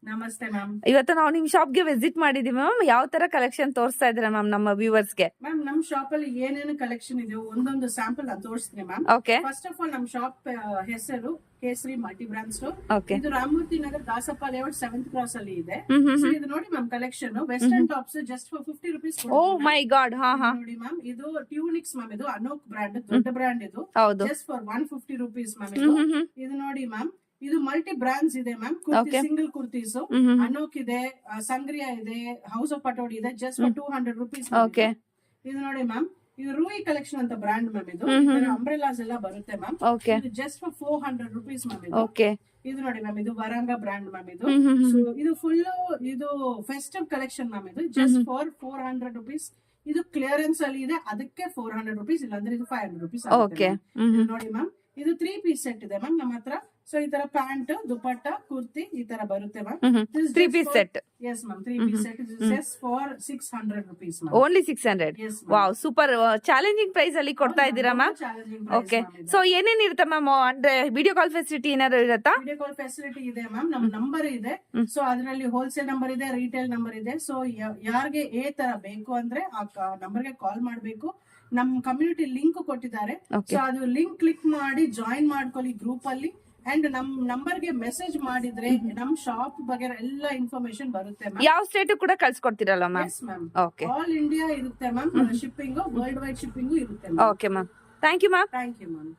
ನಮಸ್ತೆ ಮ್ಯಾಮ್. ಇವತ್ತು ನಾವು ನಿಮ್ ಶಾಪ್ ಗೆ ವಿಸಿಟ್ ಮಾಡಿದೀವಿ ಮ್ಯಾಮ್. ಯಾವ ತರ ಕಲೆಕ್ಷನ್ ತೋರಿಸ್ತಾ ಇದ್ದೀರಾ ಮ್ಯಾಮ್ ನಮ್ಮ ವ್ಯೂವರ್ಸ್ ಗೆ? ಮ್ಯಾಮ್ ನಮ್ ಶಾಪ್ ಅಲ್ಲಿ ಏನೇನು ಕಲೆಕ್ಷನ್ ಇದೆ ಒಂದೊಂದು ಸ್ಯಾಂಪಲ್ ನಾನು ತೋರಿಸ್ತೀನಿ ma'am. Okay first of all ನಮ್ ಶಾಪ್ ಹೆಸರು Kesari multi brand store. Okay. ಇದು Ramamurthy Nagar Dasappa layout 7th cross ಅಲ್ಲಿ ಇದೆ. So ಇದು ನೋಡಿ ma'am collection western tops just for 50 rupees. Oh my god. ಹಾ ಹಾ ನೋಡಿ ಮ್ಯಾಮ್, ಇದು ಟ್ಯೂನಿಕ್ಸ್ ಮ್ಯಾಮ್. ಇದು ಅನೋಕ್ ಬ್ರಾಂಡ್, ದೊಡ್ಡ ಬ್ರಾಂಡ್. ಇದು ಹೌದು. Just for 150 rupees ma'am. ಇದು ನೋಡಿ ಮ್ಯಾಮ್, ಇದು ಮಲ್ಟಿ ಬ್ರಾಂಡ್ಸ್ ಇದೆ ಮ್ಯಾಮ್. ಕುರ್ತಿ, ಸಿಂಗಲ್ ಕುರ್ತೀಸ್ ಅನೋಕ್ ಇದೆ, ಸಂಗ್ರಿಯಾ ಇದೆ, ಹೌಸ್ ಆಫ್ ಪಟೋಡಿ ಇದೆ, ಜಸ್ಟ್ ಫಾರ್ 200 rupees. ಓಕೆ. ಇದು ನೋಡಿ ಮ್ಯಾಮ್, ಇದು ರೂಯಿ ಕಲೆಕ್ಷನ್ ಅಂತ ಬ್ರಾಂಡ್ ಮ್ಯಾಮ್. ಇದು ಅಂಬ್ರೆಲಾಸ್ ಎಲ್ಲ ಬರುತ್ತೆ ಮ್ಯಾಮ್. ಓಕೆ. ಇದು ಜಸ್ಟ್ ಫಾರ್ 400 rupees ಮ್ಯಾಮ್. ಇದು ಓಕೆ. ಇದು ನೋಡಿ ಮ್ಯಾಮ್, ಇದು ವರಂಗ ಬ್ರಾಂಡ್ ಮ್ಯಾಮ್. ಇದು ಸೊ ಇದು ಫುಲ್ ಇದು ಫೆಸ್ಟಿವ್ ಕಲೆಕ್ಷನ್ ಮ್ಯಾಮ್. ಇದು ಜಸ್ಟ್ ಫಾರ್ 400 rupees. ಇದು ಕ್ಲಿಯರೆನ್ಸ್ ಅಲ್ಲಿ ಇದೆ, ಅದಕ್ಕೆ 400 rupees. ಇಲ್ಲಾಂದ್ರೆ ಇದು 500 rupees ಓಕೆ. ಇದು ನೋಡಿ ಮ್ಯಾಮ್, ಇದು 3 piece ಸೆಟ್ ಇದೆ ಮ್ಯಾಮ್ ನಮ್ಮ ಹತ್ರ. ಸೊ ಈ ತರ ಪ್ಯಾಂಟ್, ದುಪಟ್ಟ, ಕುರ್ತಿ ಈ ತರ ಬರುತ್ತೆ ma'am. 3 piece set. Yes ma'am, 3 piece set. Just for 600 rupees ma'am. Only 600. Yes, ma'am. Wow, super challenging price ಅಲ್ಲಿ ಕೊಡ್ತಾ ಇದ್ದೀರಾ ಮ್ಯಾಮ್. ಓಕೆ. ಸೊ ಏನೇನ್ ಇರುತ್ತೆ ಮ್ಯಾಮ್? ಅಂದ್ರೆ ವಿಡಿಯೋ ಕಾಲ್ ಫೆಸಿಲಿಟಿ ಏನಾದ್ರು ಇರುತ್ತಾ? ವಿಡಿಯೋ ಕಾಲ್ ಫೆಸಿಲಿಟಿ ಇದೆ ಮ್ಯಾಮ್. ನಮ್ ನಂಬರ್ ಇದೆ. ಸೊ ಅದರಲ್ಲಿ ಹೋಲ್ಸೇಲ್ ನಂಬರ್ ಇದೆ, ರಿಟೇಲ್ ನಂಬರ್ ಇದೆ. ಸೊ ಯಾರಿಗೆ ಏ ತರ ಬೇಕು ಅಂದ್ರೆ ಆ ನಂಬರ್ಗೆ ಕಾಲ್ ಮಾಡ್ಬೇಕು. ನಮ್ ಕಮ್ಯುನಿಟಿ ಲಿಂಕ್ ಕೊಟ್ಟಿದ್ದಾರೆ. ಸೊ ಅದು ಲಿಂಕ್ ಕ್ಲಿಕ್ ಮಾಡಿ ಜಾಯಿನ್ ಮಾಡ್ಕೊಳ್ಳಿ ಗ್ರೂಪ್ ಅಲ್ಲಿ. ಅಂಡ್ ನಮ್ ನಂಬರ್ ಗೆ ಮೆಸೇಜ್ ಮಾಡಿದ್ರೆ ನಮ್ ಶಾಪ್ ಬಗ್ಗೆ ಎಲ್ಲ ಇನ್ಫಾರ್ಮೇಶನ್ ಬರುತ್ತೆ ಮ್ಯಾಮ್. ಯಾವ ಸ್ಟೇಟ್ ಕೂಡ ಕಳ್ಸಿಕೊಡ್ತೀರಲ್ಲ ma'am? Yes ma'am, okay. All India ಇರುತ್ತೆ ma'am. Shipping, worldwide shipping ಇರುತ್ತೆ. Okay ma'am, thank you ma'am. Thank you ma'am.